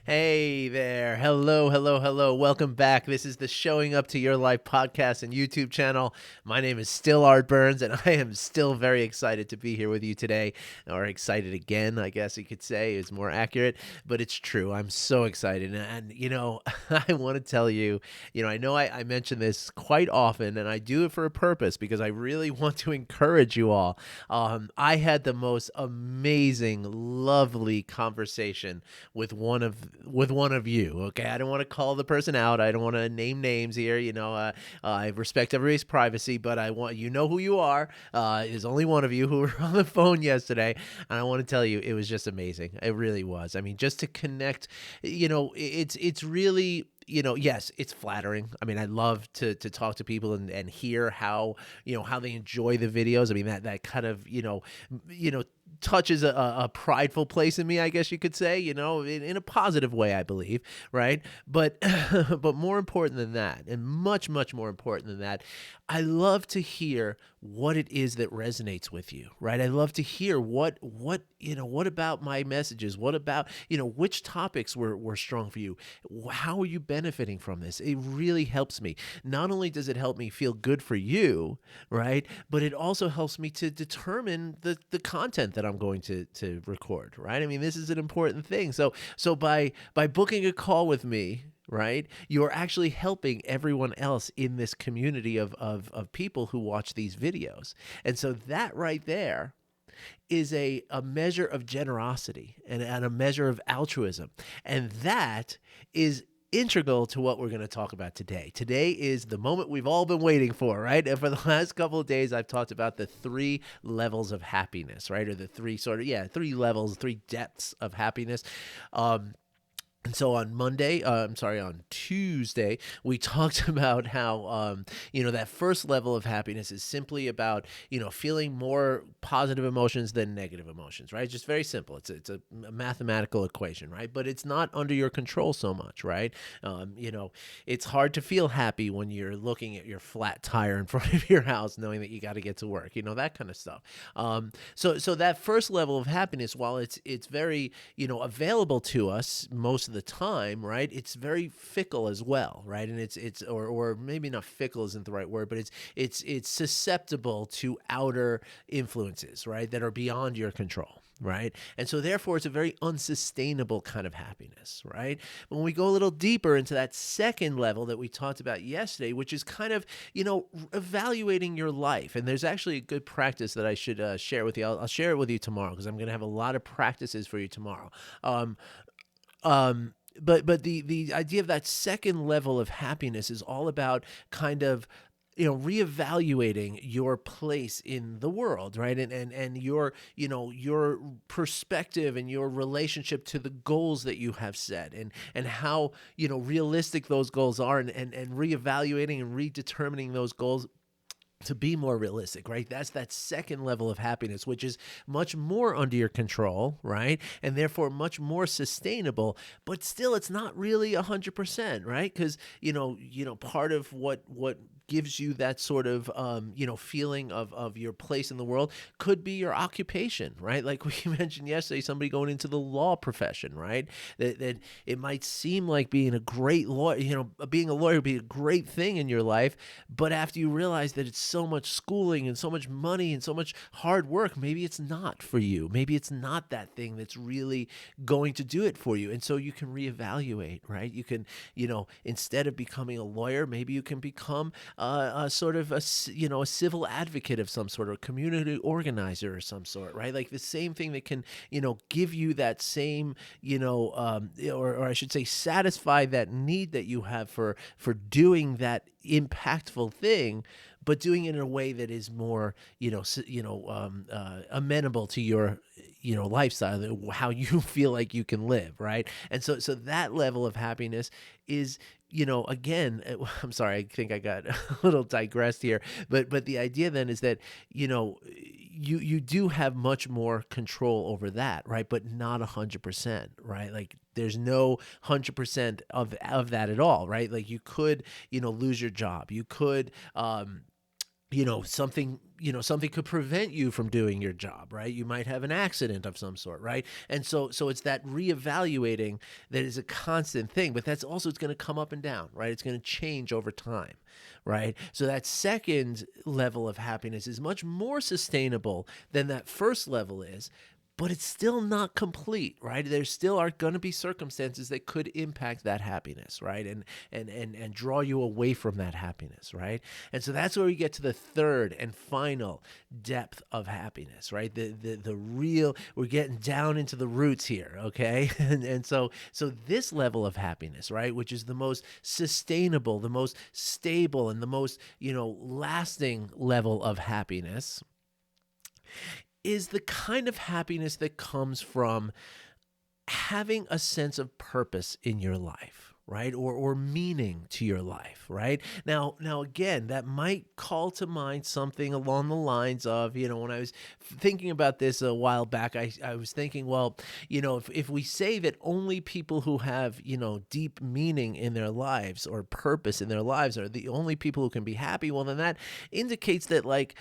Hey there. Hello, hello, hello. Welcome back. This is the Showing Up to Your Life podcast and YouTube channel. My name is still Art Burns, and I am still very excited to be here with you today. Or excited again, I guess you could say is more accurate, but it's true. I'm so excited. And I want to tell you, I know I mention this quite often, and I do it for a purpose because I really want to encourage you all. I had the most amazing, lovely conversation with one of you. Okay, I don't want to call the person out. I don't want to name names here. I respect everybody's privacy, but I want who you are. There's only one of you who were on the phone yesterday, and I want to tell you it was just amazing. It really was. I mean, just to connect. It's really. Yes, it's flattering. I mean, I love to talk to people and hear how they enjoy the videos. I mean, that kind of, touches a prideful place in me, I guess you could say, in a positive way, I believe, right? But but more important than that, and much, much more important than that, I love to hear what it is that resonates with you, right? I love to hear what about my messages? What about, which topics were strong for you? How are you benefiting from this? It really helps me. Not only does it help me feel good for you, right? But it also helps me to determine the content that I'm going to record, right? I mean, this is an important thing. So by booking a call with me, right, you're actually helping everyone else in this community of people who watch these videos. And so that right there is a measure of generosity and a measure of altruism. And that is integral to what we're going to talk about today. Today is the moment we've all been waiting for, right? And for the last couple of days, I've talked about the 3 levels of happiness, right? Or the 3 levels, 3 depths of happiness. And so on Tuesday, we talked about how, that first level of happiness is simply about, feeling more positive emotions than negative emotions, right? It's just very simple. It's a mathematical equation, right? But it's not under your control so much, right? It's hard to feel happy when you're looking at your flat tire in front of your house, knowing that you got to get to work, that kind of stuff. So that first level of happiness, while it's very, available to us most of the time, right? It's very fickle as well, right? And or maybe not fickle isn't the right word, but it's susceptible to outer influences, right? That are beyond your control. Right. And so therefore it's a very unsustainable kind of happiness. Right. When we go a little deeper into that second level that we talked about yesterday, which is kind of, evaluating your life. And there's actually a good practice that I should share with you. I'll share it with you tomorrow because I'm going to have a lot of practices for you tomorrow. But the idea of that second level of happiness is all about kind of reevaluating your place in the world, right? And your your perspective and your relationship to the goals that you have set, and how realistic those goals are, and reevaluating and redetermining those goals to be more realistic, right? That's that second level of happiness, which is much more under your control, right? And therefore much more sustainable, but still it's not really 100%, right? Because, part of what gives you that sort of, feeling of your place in the world could be your occupation, right? Like we mentioned yesterday, somebody going into the law profession, right? That it might seem like being a great lawyer, being a lawyer would be a great thing in your life, but after you realize that it's so much schooling and so much money and so much hard work, maybe it's not for you. Maybe it's not that thing that's really going to do it for you. And so you can reevaluate, right? You can, instead of becoming a lawyer, maybe you can become a sort of a civil advocate of some sort, or community organizer or some sort, right? Like the same thing that can, give you that same, or I should say satisfy that need that you have for doing that impactful thing, but doing it in a way that is more, amenable to your, lifestyle, how you feel like you can live, right? And so that level of happiness is, again, I'm sorry, I think I got a little digressed here, but the idea then is that, you do have much more control over that, right? But not 100%, right? Like there's no 100% of that at all, right? Like you could, lose your job. You could, something something could prevent you from doing your job, right? You might have an accident of some sort, right? And so it's that reevaluating that is a constant thing, but that's also, it's going to come up and down, right? It's going to change over time, right? So that second level of happiness is much more sustainable than that first level is, but it's still not complete, right? There still are going to be circumstances that could impact that happiness, right? And draw you away from that happiness, right? And so that's where we get to the third and final depth of happiness, right? The real, we're getting down into the roots here, okay? And so this level of happiness, right, which is the most sustainable, the most stable, and the most, lasting level of happiness, is the kind of happiness that comes from having a sense of purpose in your life, right? Or meaning to your life, right? Now again, that might call to mind something along the lines of, when I was thinking about this a while back, I was thinking, well, if we say that only people who have, deep meaning in their lives or purpose in their lives are the only people who can be happy, well, then that indicates that, like,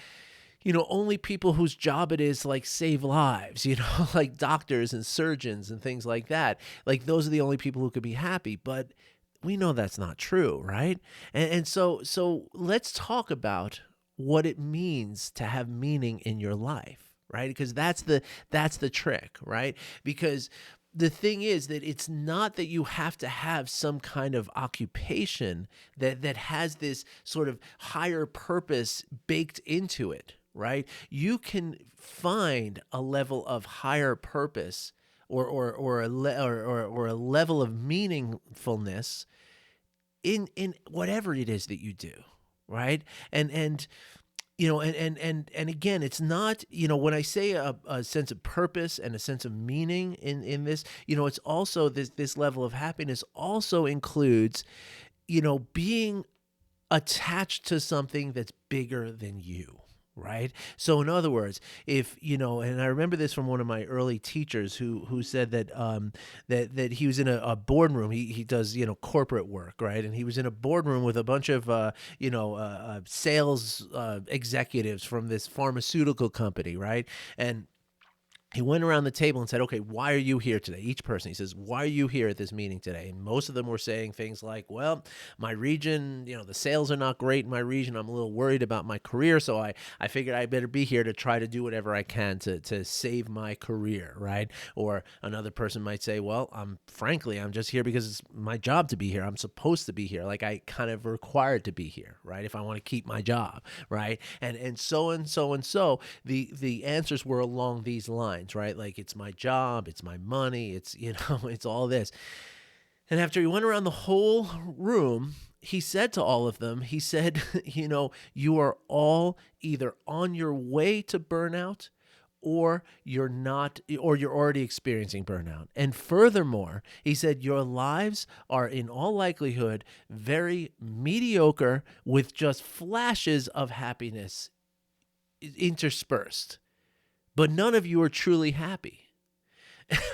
only people whose job it is to, like, save lives, like doctors and surgeons and things like that. Like, those are the only people who could be happy. But we know that's not true, right? And so let's talk about what it means to have meaning in your life, right? Because that's the trick, right? Because the thing is that it's not that you have to have some kind of occupation that has this sort of higher purpose baked into it, right? You can find a level of higher purpose or a level of meaningfulness in whatever it is that you do, right? And again, it's not, when I say a sense of purpose and a sense of meaning in this, it's also this level of happiness also includes, being attached to something that's bigger than you. Right. So in other words, if, and I remember this from one of my early teachers who said that that he was in a boardroom. He does, corporate work. Right. And he was in a boardroom with a bunch of, sales executives from this pharmaceutical company. Right. And he went around the table and said, okay, why are you here today? Each person, he says, why are you here at this meeting today? And most of them were saying things like, well, my region, the sales are not great in my region. I'm a little worried about my career. So I figured I better be here to try to do whatever I can to save my career, right? Or another person might say, well, I'm just here because it's my job to be here. I'm supposed to be here. Like, I kind of required to be here, right? If I want to keep my job, right? And so the answers were along these lines. Right? Like, it's my job, it's my money, it's, it's all this. And after he went around the whole room, he said to all of them, he said, you are all either on your way to burnout or you're not, or you're already experiencing burnout. And furthermore, he said, your lives are in all likelihood very mediocre with just flashes of happiness interspersed. But none of you are truly happy.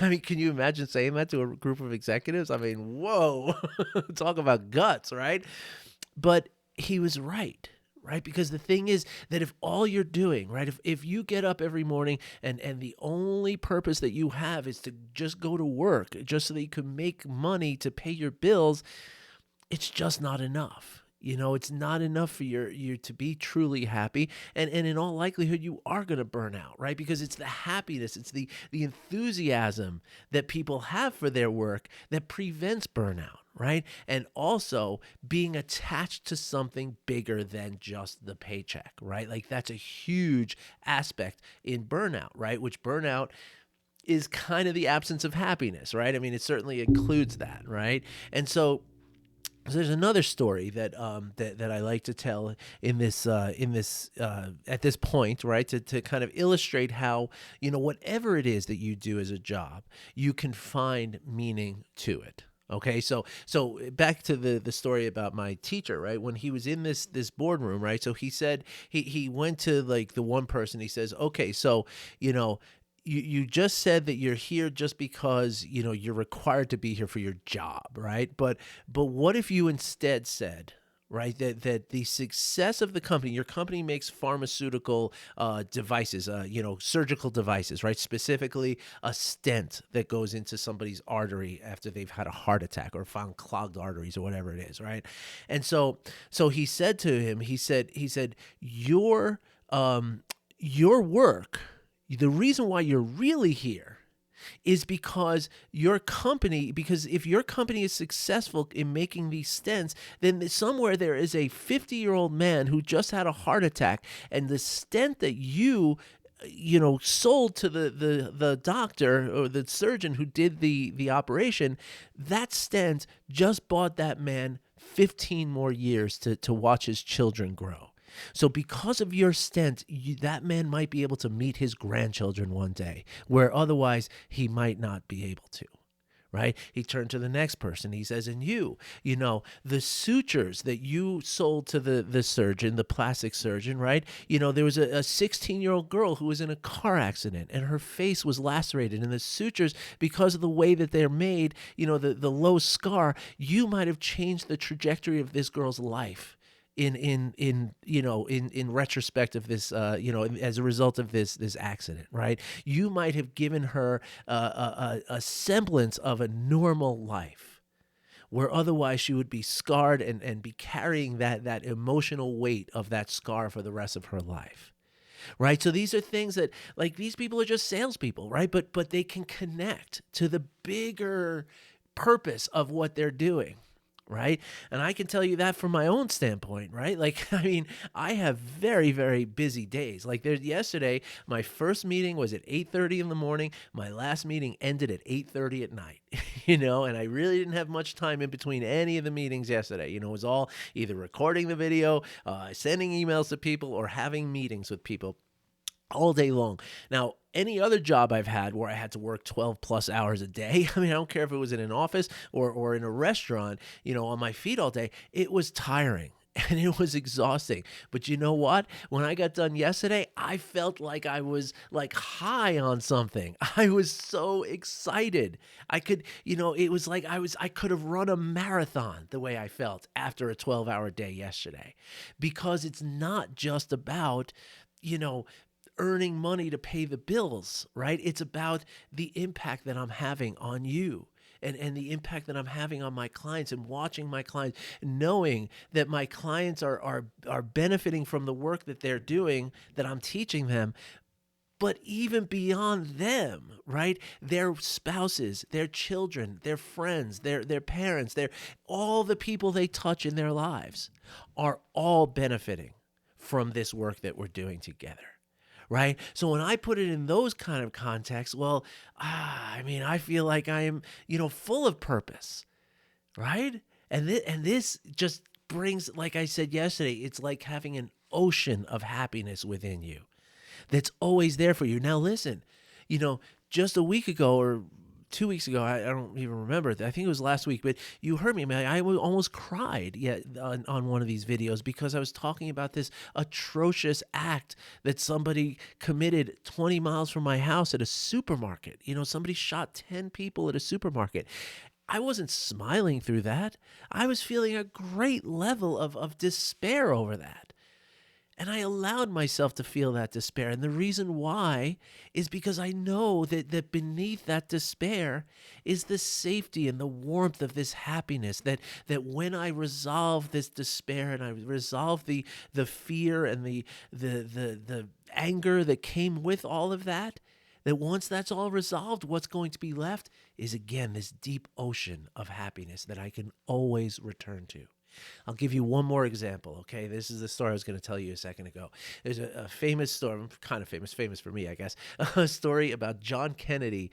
I mean, can you imagine saying that to a group of executives? I mean, whoa, talk about guts, right? But he was right? Because the thing is that if all you're doing, right, if you get up every morning and the only purpose that you have is to just go to work, just so that you can make money to pay your bills, it's just not enough. It's not enough for you to be truly happy. And in all likelihood, you are going to burn out, right? Because it's the happiness, it's the enthusiasm that people have for their work that prevents burnout, right? And also being attached to something bigger than just the paycheck, right? Like, that's a huge aspect in burnout, right? Which burnout is kind of the absence of happiness, right? I mean, it certainly includes that, right? And so there's another story that I like to tell in this at this point, right? To kind of illustrate how, whatever it is that you do as a job, you can find meaning to it. Okay, so back to the story about my teacher, right? When he was in this boardroom, right? So he said he went to, like, the one person. He says, okay, so you just said that you're here just because, you're required to be here for your job, right? But what if you instead said, right? That the success of the company, your company makes pharmaceutical devices, surgical devices, right? Specifically, a stent that goes into somebody's artery after they've had a heart attack or found clogged arteries or whatever it is, right? And so he said to him, he said, your work, the reason why you're really here is because if your company is successful in making these stents, then somewhere there is a 50-year-old man who just had a heart attack, and the stent that sold to the doctor or the surgeon who did the operation, that stent just bought that man 15 more years to watch his children grow. So because of your stent, that man might be able to meet his grandchildren one day, where otherwise he might not be able to. Right? He turned to the next person. He says, and the sutures that you sold to the surgeon, the plastic surgeon, right? There was a 16-year-old girl who was in a car accident and her face was lacerated. And the sutures, because of the way that they're made, the low scar, you might have changed the trajectory of this girl's life. In retrospect of this, as a result of this accident, right? You might have given her a semblance of a normal life, where otherwise she would be scarred and be carrying that emotional weight of that scar for the rest of her life. Right. So these are things that, like, these people are just salespeople, right? But they can connect to the bigger purpose of what they're doing. Right. And I can tell you that from my own standpoint, right? Like, I mean, I have very, very busy days. Like yesterday, my first meeting was at 8:30 in the morning. My last meeting ended at 8:30 at night, and I really didn't have much time in between any of the meetings yesterday. It was all either recording the video, sending emails to people, or having meetings with people all day long. Now, any other job I've had where I had to work 12 plus hours a day, I mean, I don't care if it was in an office or in a restaurant, on my feet all day, it was tiring and it was exhausting. But you know what? When I got done yesterday, I felt like I was like high on something. I was so excited. I could, it was like I could have run a marathon the way I felt after a 12-hour day yesterday, because it's not just about, earning money to pay the bills, right? It's about the impact that I'm having on you and the impact that I'm having on my clients, and watching my clients, knowing that my clients are benefiting from the work that they're doing, that I'm teaching them. But even beyond them, right? Their spouses, their children, their friends, their parents, all the people they touch in their lives are all benefiting from this work that we're doing together. Right? So when I put it in those kind of contexts, well, I feel like I am, full of purpose, right? And this just brings, like I said yesterday, it's like having an ocean of happiness within you that's always there for you. Now listen, just a week ago or 2 weeks ago, I don't even remember. I think it was last week, but you heard me, man. I almost cried on one of these videos, because I was talking about this atrocious act that somebody committed 20 miles from my house at a supermarket. Somebody shot 10 people at a supermarket. I wasn't smiling through that. I was feeling a great level of despair over that. And I allowed myself to feel that despair. And the reason why is because I know that beneath that despair is the safety and the warmth of this happiness, that when I resolve this despair and I resolve the fear and the anger that came with all of that once that's all resolved, what's going to be left is, again, this deep ocean of happiness that I can always return to. I'll give you one more example, okay? This is the story I was going to tell you a second ago. There's a famous story, kind of famous for me, I guess, a story about John Kennedy,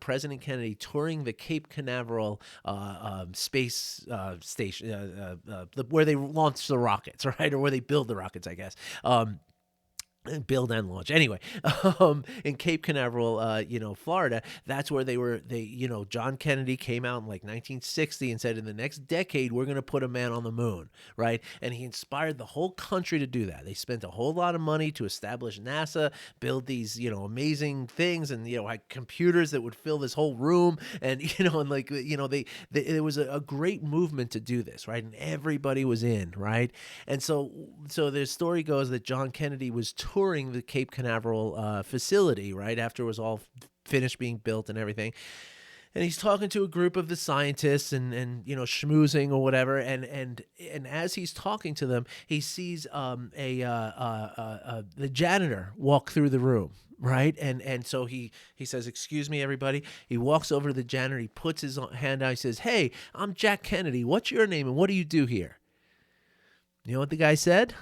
President Kennedy, touring the Cape Canaveral space station, where they launch the rockets, right? Or where they build the rockets, I guess. Build and launch. Anyway, in Cape Canaveral, Florida, that's where John Kennedy came out in like 1960 and said, in the next decade, we're going to put a man on the moon, right? And he inspired the whole country to do that. They spent a whole lot of money to establish NASA, build these, amazing things, and, had computers that would fill this whole room. And, there was a great movement to do this, right? And everybody was in, right? And so the story goes that John Kennedy was touring the Cape Canaveral facility, right, after it was all finished being built and everything. And he's talking to a group of the scientists and schmoozing or whatever. And as he's talking to them, he sees the janitor walk through the room, right? And so he says, "Excuse me, everybody." He walks over to the janitor. He puts his hand out. He says, "Hey, I'm Jack Kennedy. What's your name and what do you do here?" You know what the guy said?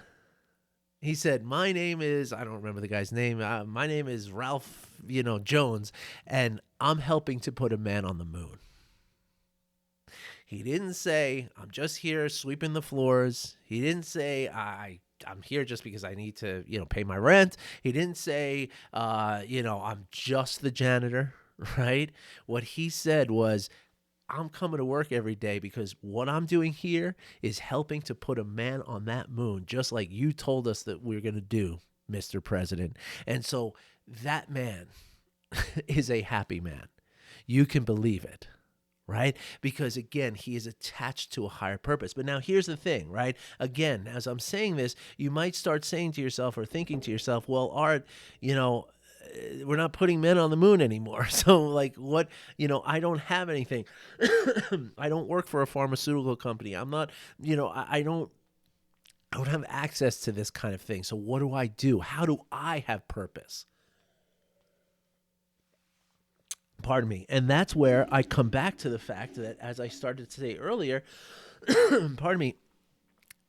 He said, "My name is," I don't remember the guy's name. "My name is Ralph, Jones, and I'm helping to put a man on the moon." He didn't say, "I'm just here sweeping the floors." He didn't say, I'm here just because I need to, pay my rent." He didn't say, "I'm just the janitor," right? What he said was, "I'm coming to work every day because what I'm doing here is helping to put a man on that moon, just like you told us that we're going to do, Mr. President." And so that man is a happy man. You can believe it, right? Because again, he is attached to a higher purpose. But now here's the thing, right? Again, as I'm saying this, you might start saying to yourself or thinking to yourself, well, Art, we're not putting men on the moon anymore. So like what, I don't have anything. I don't work for a pharmaceutical company. I'm not, I don't have access to this kind of thing. So what do I do? How do I have purpose? Pardon me. And that's where I come back to the fact that, as I started to say earlier, pardon me,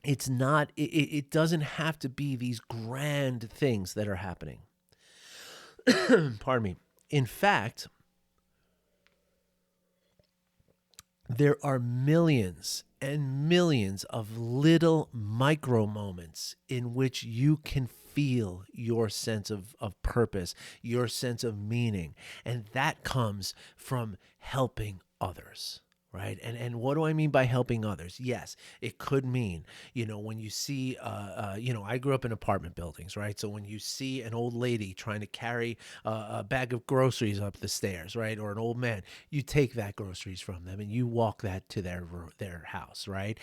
it's not, it doesn't have to be these grand things that are happening. Pardon me. In fact, there are millions and millions of little micro moments in which you can feel your sense of purpose, your sense of meaning. And that comes from helping others. Right. And what do I mean by helping others? Yes, it could mean, when you see, I grew up in apartment buildings. Right. So when you see an old lady trying to carry a bag of groceries up the stairs, right, or an old man, you take that groceries from them and you walk that to their house. Right.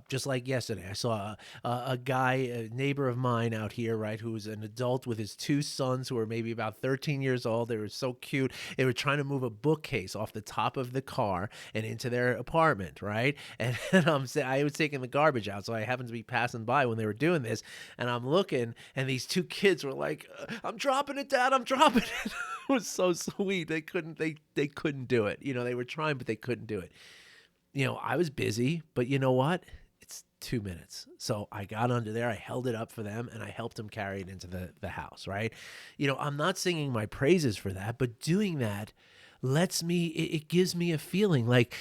Just like yesterday, I saw a guy, a neighbor of mine out here, right, who was an adult with his two sons who were maybe about 13 years old. They were so cute. They were trying to move a bookcase off the top of the car and into their apartment, right? And I was taking the garbage out, so I happened to be passing by when they were doing this, and I'm looking, and these two kids were like, "I'm dropping it, Dad, I'm dropping it." It was so sweet. They couldn't do it. They were trying, but they couldn't do it. I was busy, but you know what? It's 2 minutes. So I got under there, I held it up for them, and I helped them carry it into the house, right? I'm not singing my praises for that, but doing that it gives me a feeling like,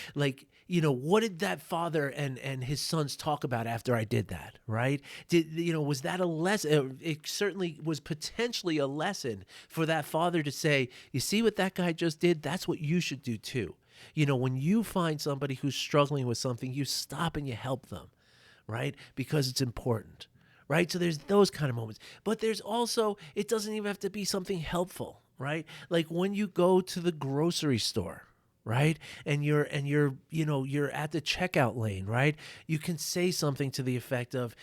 what did that father and his sons talk about after I did that, right? Was that a lesson? It certainly was potentially a lesson for that father to say, "You see what that guy just did? That's what you should do too." When you find somebody who's struggling with something, you stop and you help them, right? Because it's important, right? So there's those kind of moments. But there's also, it doesn't even have to be something helpful, right? Like when you go to the grocery store, right? And you're at the checkout lane, right? You can say something to the effect of,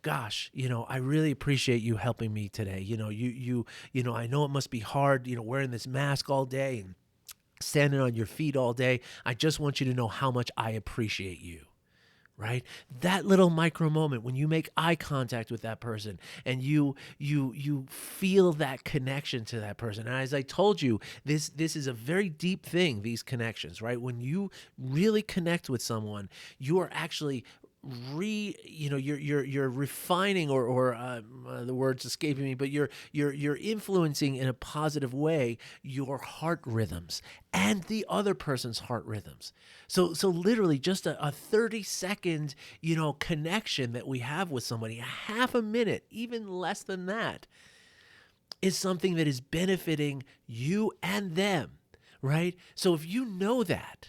"Gosh, I really appreciate you helping me today. I know it must be hard, wearing this mask all day and standing on your feet all day. I just want you to know how much I appreciate you." Right? That little micro moment when you make eye contact with that person and you feel that connection to that person. And as I told you, this is a very deep thing, these connections, right? When you really connect with someone, you are actually you're refining, or the words escaping me, but you're influencing in a positive way your heart rhythms and the other person's heart rhythms. So literally just a 30-second connection that we have with somebody, a half a minute, even less than that, is something that is benefiting you and them, right? So if you know that,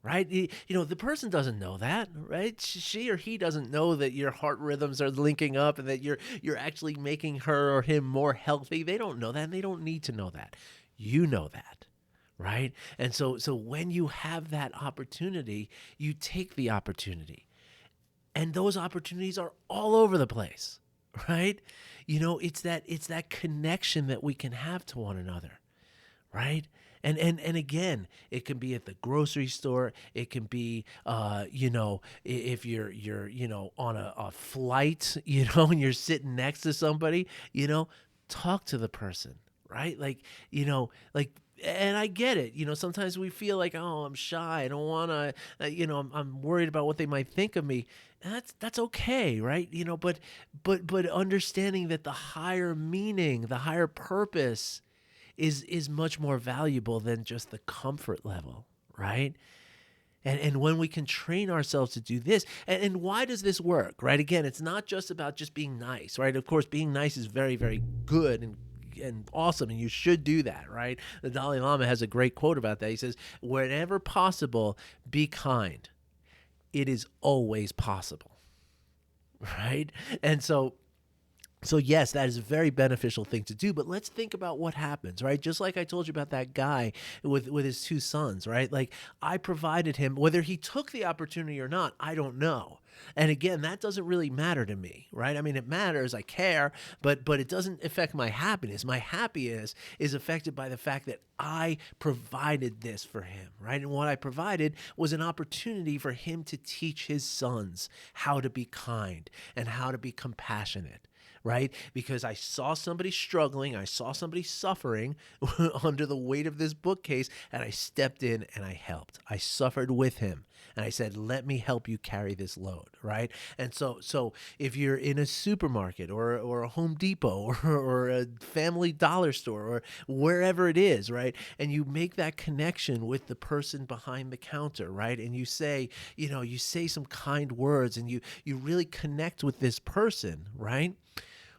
right, the person doesn't know that, right? She or he doesn't know that your heart rhythms are linking up and that you're actually making her or him more healthy. They don't know that, and they don't need to know that. You know that, right? And so when you have that opportunity, you take the opportunity. And those opportunities are all over the place, right? It's that connection that we can have to one another, right? And again, it can be at the grocery store. It can be, if you're on a flight, and you're sitting next to somebody, talk to the person, right? Like, and I get it. Sometimes we feel like, oh, I'm shy. I don't want to, I'm worried about what they might think of me. And that's okay, right? But understanding that the higher meaning, the higher purpose is much more valuable than just the comfort level, right? And when we can train ourselves to do this, and why does this work, right? Again, it's not just about just being nice, right? Of course, being nice is very, very good and awesome, and you should do that, right? The Dalai Lama has a great quote about that. He says, whenever possible, be kind. It is always possible, right? And so yes, that is a very beneficial thing to do, but let's think about what happens, right? Just like I told you about that guy with his two sons, right? Like, I provided him, whether he took the opportunity or not, I don't know. And again, that doesn't really matter to me, right? I mean, it matters, I care, but it doesn't affect my happiness. My happiness is affected by the fact that I provided this for him, right? And what I provided was an opportunity for him to teach his sons how to be kind and how to be compassionate, right? Because I saw somebody struggling, I saw somebody suffering under the weight of this bookcase, and I stepped in and I helped. I suffered with him, and I said, let me help you carry this load, right? And so if you're in a supermarket or a Home Depot or a Family Dollar store or wherever it is, right? And you make that connection with the person behind the counter, right? And you say some kind words, and you really connect with this person, right?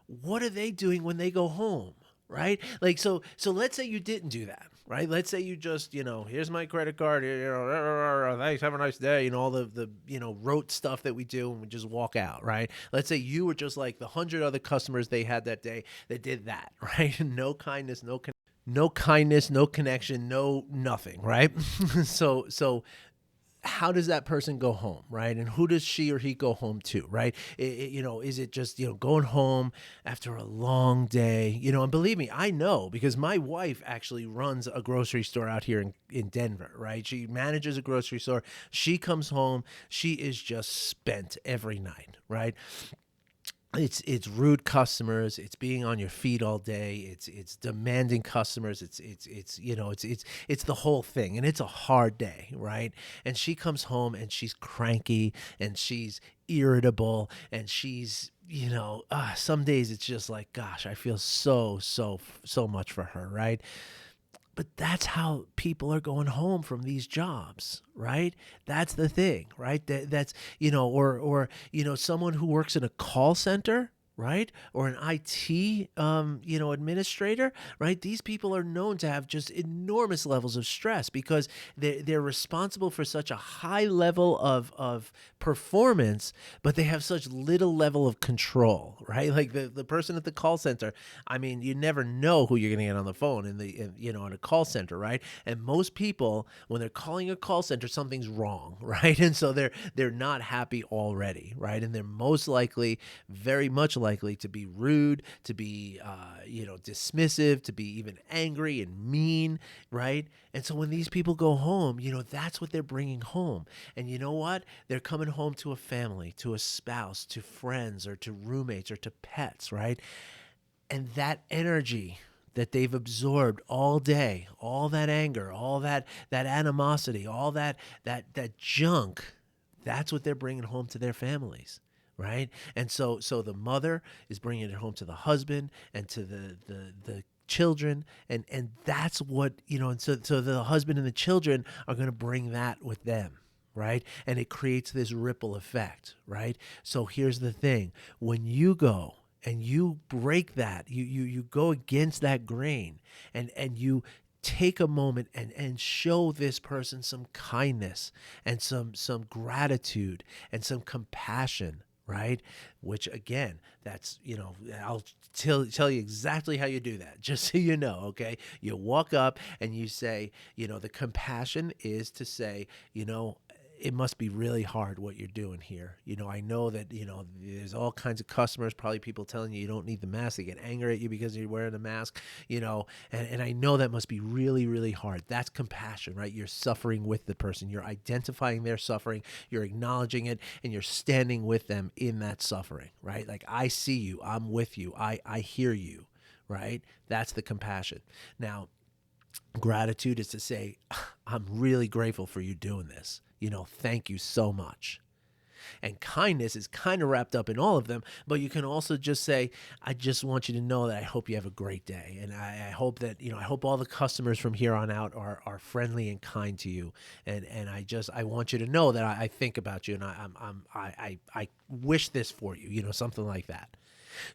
What are they doing when they go home, right? Like, so let's say you didn't do that, right? Let's say you just, here's my credit card, thanks, have a nice day, all the rote stuff that we do, and we just walk out, right? Let's say you were just like the 100 other customers they had that day that did that, right? No kindness, no kindness, no connection, no nothing, right? So how does that person go home, right? And who does she or he go home to, right? Is it just, going home after a long day? And believe me, I know, because my wife actually runs a grocery store out here in Denver, right? She manages a grocery store. She comes home. She is just spent every night, right? It's rude customers. It's being on your feet all day. It's demanding customers. It's the whole thing, and it's a hard day, right? And she comes home and she's cranky and she's irritable and she's some days it's just like, gosh, I feel so much for her, right? But that's how people are going home from these jobs, right? That's the thing, right? That's someone who works in a call center, right? Or an IT, administrator, right? These people are known to have just enormous levels of stress because they're responsible for such a high level of performance, but they have such little level of control, right? Like the person at the call center, I mean, you never know who you're going to get on the phone in a call center, right? And most people, when they're calling a call center, something's wrong, right? And so they're not happy already, right? And they're most likely, very much likely, to be rude, to be dismissive, to be even angry and mean, right? And so when these people go home, that's what they're bringing home. And you know what? They're coming home to a family, to a spouse, to friends, or to roommates, or to pets, right? And that energy that they've absorbed all day, all that anger, all that animosity, all that junk, that's what they're bringing home to their families, right? And so the mother is bringing it home to the husband and to the children, and that's what, and so the husband and the children are going to bring that with them, right? And it creates this ripple effect, right? So here's the thing: when you go and you break that, you go against that grain, and you take a moment and show this person some kindness and some gratitude and some compassion, right? Which again, that's, I'll tell you exactly how you do that, just so you know, okay? You walk up and you say, the compassion is to say, it must be really hard what you're doing here. I know that, there's all kinds of customers, probably people telling you don't need the mask. They get angry at you because you're wearing a mask, and I know that must be really, really hard. That's compassion, right? You're suffering with the person. You're identifying their suffering. You're acknowledging it, and you're standing with them in that suffering, right? Like, I see you. I'm with you. I hear you, right? That's the compassion. Now, gratitude is to say, I'm really grateful for you doing this. Thank you so much. And kindness is kind of wrapped up in all of them, but you can also just say, I just want you to know that I hope you have a great day. And I hope that, I hope all the customers from here on out are friendly and kind to you. And I want you to know that I think about you, and I wish this for you, something like that.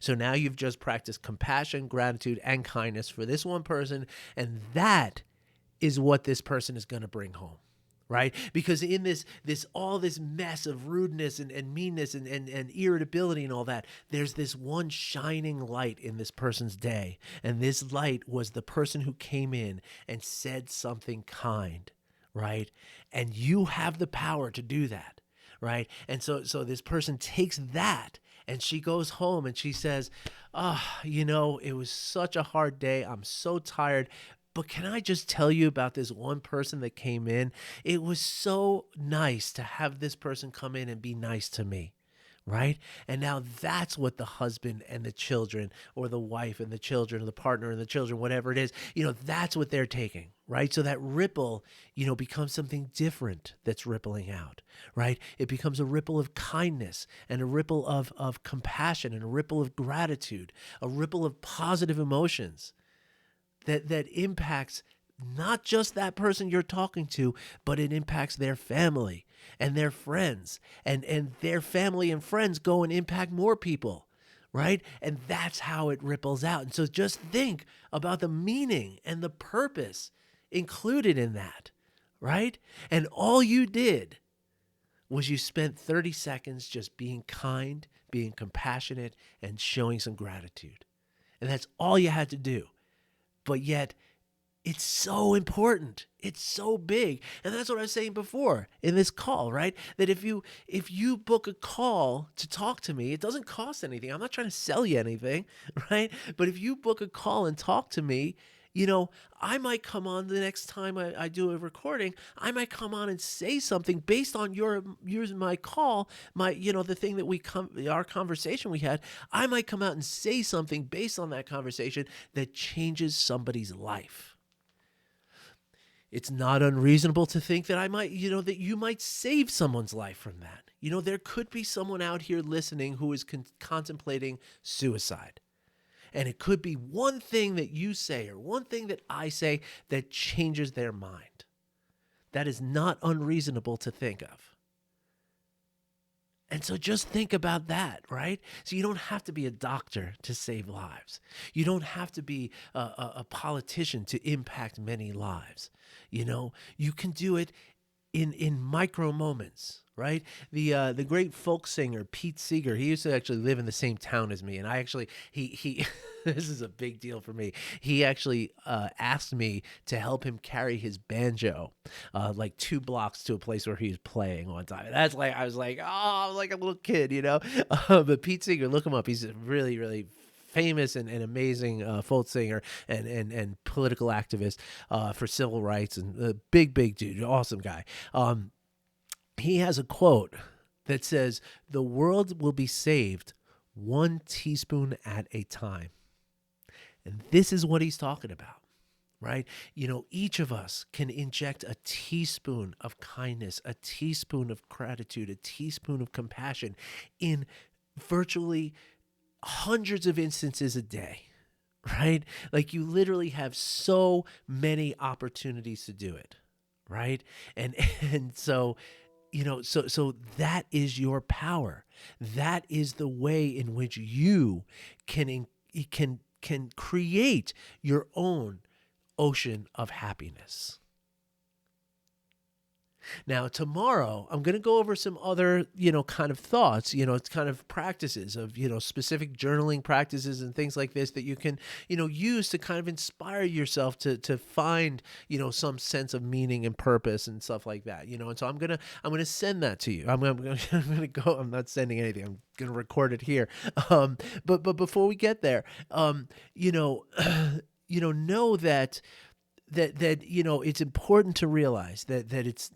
So now you've just practiced compassion, gratitude, and kindness for this one person, and that is what this person is going to bring home, right? Because in this all this mess of rudeness and meanness and irritability and all that, there's this one shining light in this person's day, and this light was the person who came in and said something kind, right? And you have the power to do that, right? And so this person takes that, and she goes home and she says, it was such a hard day. I'm so tired. But can I just tell you about this one person that came in? It was so nice to have this person come in and be nice to me, right? And now that's what the husband and the children, or the wife and the children, or the partner and the children, whatever it is, that's what they're taking, right? So that ripple, becomes something different that's rippling out, right? It becomes a ripple of kindness, and a ripple of compassion, and a ripple of gratitude, a ripple of positive emotions that impacts not just that person you're talking to, but it impacts their family and their friends, and their family and friends go and impact more people, right? And that's how it ripples out. And so just think about the meaning and the purpose included in that, right? And all you did was you spent 30 seconds just being kind, being compassionate, and showing some gratitude. And that's all you had to do. But yet, it's so important. It's so big. And that's what I was saying before in this call, right? That if you book a call to talk to me, it doesn't cost anything. I'm not trying to sell you anything, right? But if you book a call and talk to me, I might come on the next time I do a recording. I might come on and say something based on my call, the thing that our conversation we had. I might come out and say something based on that conversation that changes somebody's life. It's not unreasonable to think that that you might save someone's life from that. There could be someone out here listening who is contemplating suicide. And it could be one thing that you say or one thing that I say that changes their mind. That is not unreasonable to think of. And so just think about that, right? So you don't have to be a doctor to save lives. You don't have to be a politician to impact many lives. You can do it in micro moments, right? The great folk singer Pete Seeger, he used to actually live in the same town as me, and I actually he this is a big deal for me. He actually asked me to help him carry his banjo like 2 blocks to a place where he was playing one time. That's like I was like, oh, I'm like a little kid, But Pete Seeger, look him up. He's a really, really famous and amazing folk singer and political activist for civil rights, and a big dude, awesome guy. He has a quote that says, "The world will be saved 1 teaspoon at a time." And this is what he's talking about, right? Each of us can inject a teaspoon of kindness, a teaspoon of gratitude, a teaspoon of compassion in virtually hundreds of instances a day, right? Like you literally have so many opportunities to do it, right? And and so so that is your power. That is the way in which you can create your own ocean of happiness. Now, tomorrow, I'm going to go over some other, kind of thoughts, it's kind of practices of, specific journaling practices and things like this that you can, use to kind of inspire yourself to find, some sense of meaning and purpose and stuff like that, and so I'm going to send that to you. I'm going to go, I'm not sending anything. I'm going to record it here. But before we get there, know that it's important to realize that it's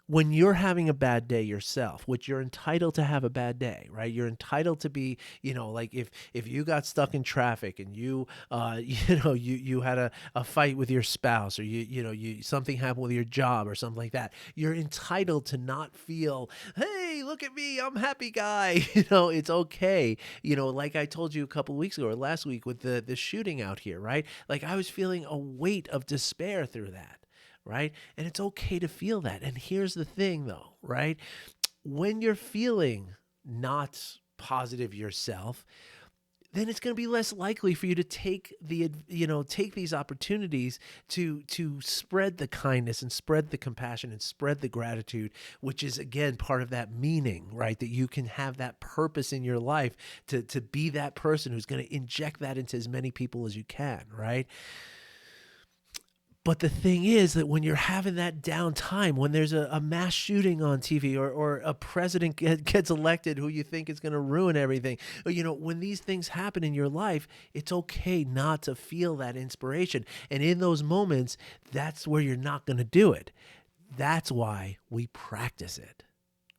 when you're having a bad day yourself, which you're entitled to have a bad day, right? You're entitled to be, like if you got stuck in traffic and you you had a fight with your spouse, or you something happened with your job or something like that, you're entitled to not feel, hey, look at me, I'm happy guy. It's okay. Like I told you a couple of weeks ago or last week with the shooting out here, right? Like I was feeling a weight of despair through that. Right? And it's okay to feel that. And here's the thing though, right? When you're feeling not positive yourself, then it's going to be less likely for you to take these opportunities to spread the kindness and spread the compassion and spread the gratitude, which is again part of that meaning, right? That you can have that purpose in your life to be that person who's going to inject that into as many people as you can, right? But the thing is that when you're having that downtime, when there's a mass shooting on TV, or a president gets elected who you think is going to ruin everything, when these things happen in your life, it's okay not to feel that inspiration. And in those moments, that's where you're not going to do it. That's why we practice it.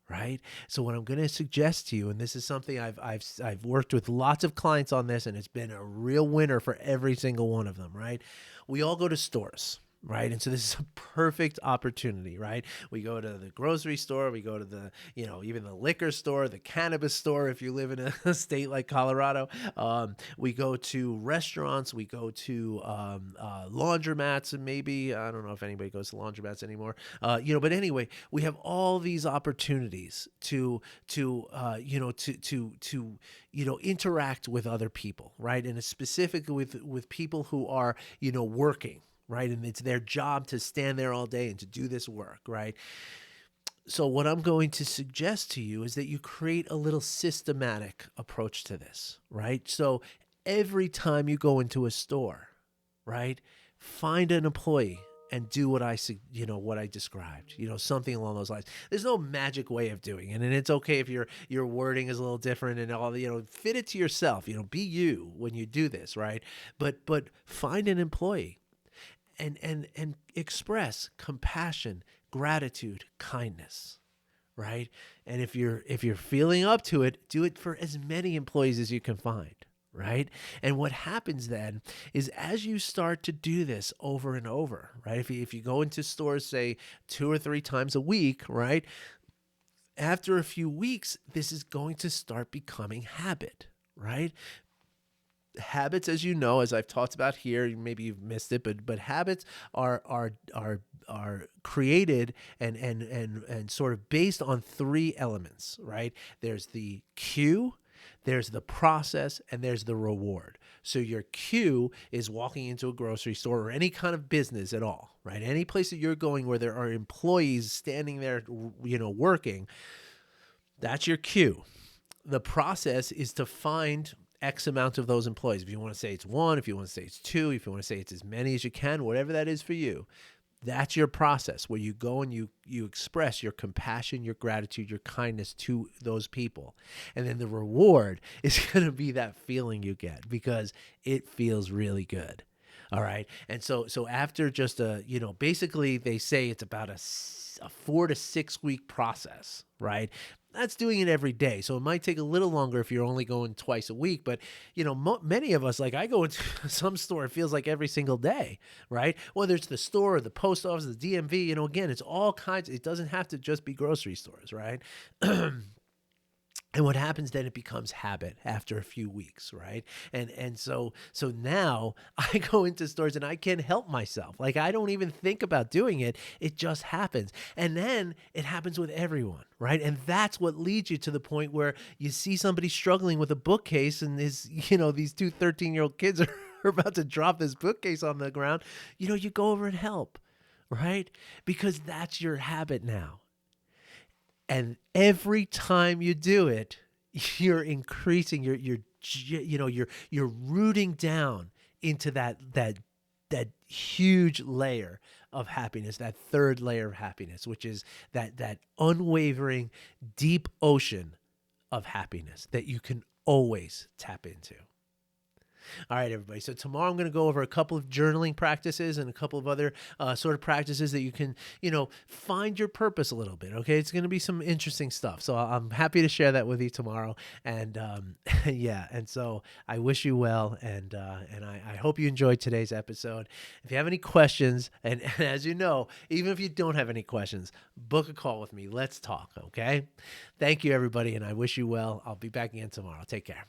Right? So what I'm going to suggest to you, and this is something I've worked with lots of clients on this, and it's been a real winner for every single one of them, right? We all go to stores, right? And so this is a perfect opportunity, right? We go to the grocery store, we go to the, even the liquor store, the cannabis store, if you live in a state like Colorado. We go to restaurants, we go to laundromats, and maybe, I don't know if anybody goes to laundromats anymore, but anyway, we have all these opportunities to interact with other people, right? And specifically with people who are, working, right? And it's their job to stand there all day and to do this work, right? So what I'm going to suggest to you is that you create a little systematic approach to this, right? So every time you go into a store, right, find an employee and do what I described, something along those lines. There's no magic way of doing it, and it's okay if your wording is a little different and all. Fit it to yourself. Be you when you do this, right? But find an employee and express compassion, gratitude, kindness, right? And if you're feeling up to it, do it for as many employees as you can find, right? And what happens then is as you start to do this over and over, right? If you go into stores, say 2 or 3 times a week, right? After a few weeks, this is going to start becoming habit, right? Habits, as you know, as I've talked about here, maybe you've missed it, but habits are created and sort of based on 3 elements, right? There's the cue, there's the process, and there's the reward. So your cue is walking into a grocery store or any kind of business at all, right? Any place that you're going where there are employees standing there, working, that's your cue. The process is to find X amount of those employees. If you want to say it's 1, if you want to say it's 2, if you want to say it's as many as you can, whatever that is for you, that's your process where you go and you express your compassion, your gratitude, your kindness to those people. And then the reward is going to be that feeling you get because it feels really good. All right. And so after just basically they say it's about a a 4 to 6 week process, right? That's doing it every day. So it might take a little longer if you're only going twice a week. But, many of us, like I go into some store, it feels like every single day, right? Whether it's the store or the post office, the DMV, again, it's all kinds. It doesn't have to just be grocery stores, right? And what happens then, it becomes habit after a few weeks, right? And so now I go into stores and I can't help myself. Like I don't even think about doing it. It just happens. And then it happens with everyone, right? And that's what leads you to the point where you see somebody struggling with a bookcase and these two 13-year-old kids are about to drop this bookcase on the ground. You go over and help, right? Because that's your habit now. And every time you do it, you're increasing, you're rooting down into that huge layer of happiness, that third layer of happiness, which is that unwavering, deep ocean of happiness that you can always tap into. All right, everybody. So tomorrow I'm going to go over a couple of journaling practices and a couple of other sort of practices that you can, find your purpose a little bit. Okay, it's going to be some interesting stuff. So I'm happy to share that with you tomorrow. And yeah, and so I wish you well, and I hope you enjoyed today's episode. If you have any questions, and as you know, even if you don't have any questions, book a call with me. Let's talk. Okay. Thank you, everybody, and I wish you well. I'll be back again tomorrow. Take care.